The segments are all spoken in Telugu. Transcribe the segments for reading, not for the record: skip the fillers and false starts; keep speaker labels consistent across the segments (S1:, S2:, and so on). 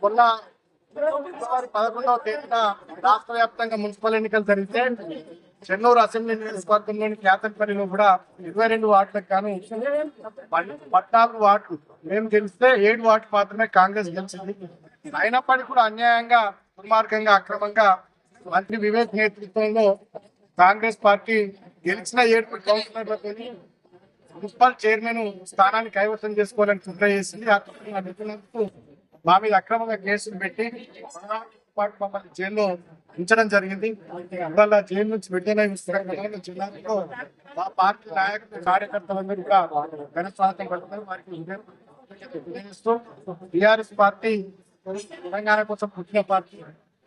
S1: మొన్న ఫిబ్రవరి 11వ తేదీన రాష్ట్ర వ్యాప్తంగా మున్సిపల్ ఎన్నికలు జరిగితే చెన్నూరు అసెంబ్లీ నియోజకవర్గంలోని కేతంపల్లిలో కూడా 22 వార్డులకు గాను 14 వార్డులు మేము గెలిస్తే 7 వార్డులు మాత్రమే కాంగ్రెస్ గెలిచింది. అయినప్పటికీ కూడా అన్యాయంగా, దుర్మార్గంగా, అక్రమంగా మంత్రి వివేక్ నేతృత్వంలో కాంగ్రెస్ పార్టీ గెలిచిన 7 కౌన్సిలర్లతో మున్సిపల్ చైర్మన్ స్థానాన్ని కైవసం చేసుకోవాలని కుట్ర చేసింది. ఆ కుట్రకు మా మీద అక్రమంగా కేసులు పెట్టి మమ్మల్ని జైల్లో ఉంచడం జరిగింది. ఇవాళ జైలు నుంచి విడుదల జిల్లాలో మా పార్టీ నాయకులు, కార్యకర్తలందరూ కూడా ఘన స్వాగతం పడుతున్నారు. వారికి టీఆర్ఎస్ పార్టీ తెలంగాణ కోసం పుట్టిన పార్టీ,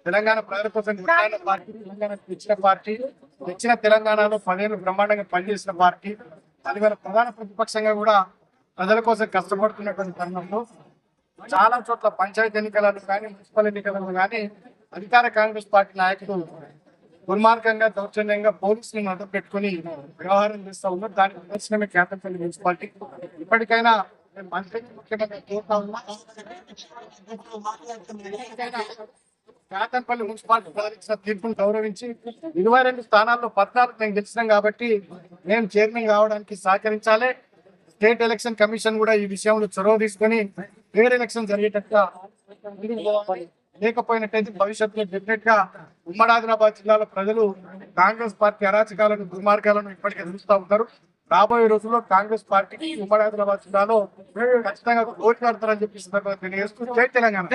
S1: తెలంగాణ ప్రజల కోసం పుట్టిన పార్టీ, తెలంగాణకు తెచ్చిన పార్టీ, తెచ్చిన తెలంగాణలో 10 ఏళ్ళు బ్రహ్మాండంగా పనిచేసిన పార్టీ, అది వాళ్ళ ప్రధాన ప్రతిపక్షంగా కూడా ప్రజల కోసం కష్టపడుతున్నటువంటి తరుణంలో చాలా చోట్ల పంచాయతీ ఎన్నికలను కానీ, మున్సిపల్ ఎన్నికలను కానీ అధికార కాంగ్రెస్ పార్టీ నాయకులు దుర్మార్గంగా, దౌర్జన్యంగా పోలీసులను అడ్డం పెట్టుకుని వ్యవహారం చేస్తూ ఉన్నారు. దానికి నిదర్శనమే కేతంపల్లి మున్సిపాలిటీ. ఇప్పటికైనా మంత్రి, ముఖ్యమంత్రి కోరుతా ఉన్నా, కేతంపల్లి మున్సిపాలిటీ ప్రకటించిన తీర్పును గౌరవించి 22 స్థానాల్లో 14 మేము గెలిచినాం కాబట్టి మేము చైర్మన్ కావడానికి సహకరించాలి. స్టేట్ ఎలక్షన్ కమిషన్ కూడా ఈ విషయంలో చొరవ తీసుకొని ఫెయిర్ ఎలక్షన్ జరిగేటట్టుగా, లేకపోయినట్టయితే భవిష్యత్తులో డెఫినెట్ గా ఉమ్మడి ఆదిలాబాద్ జిల్లాలో ప్రజలు కాంగ్రెస్ పార్టీ అరాచకాలను, దుర్మార్గాలను ఇప్పటికే చూస్తూ ఉంటారు. రాబోయే రోజుల్లో కాంగ్రెస్ పార్టీకి ఉమ్మడి ఆదిలాబాద్ జిల్లాలో ఖచ్చితంగా ఓట్లు ఆడతారని చెప్పి తెలియజేస్తూ జై తెలంగాణ.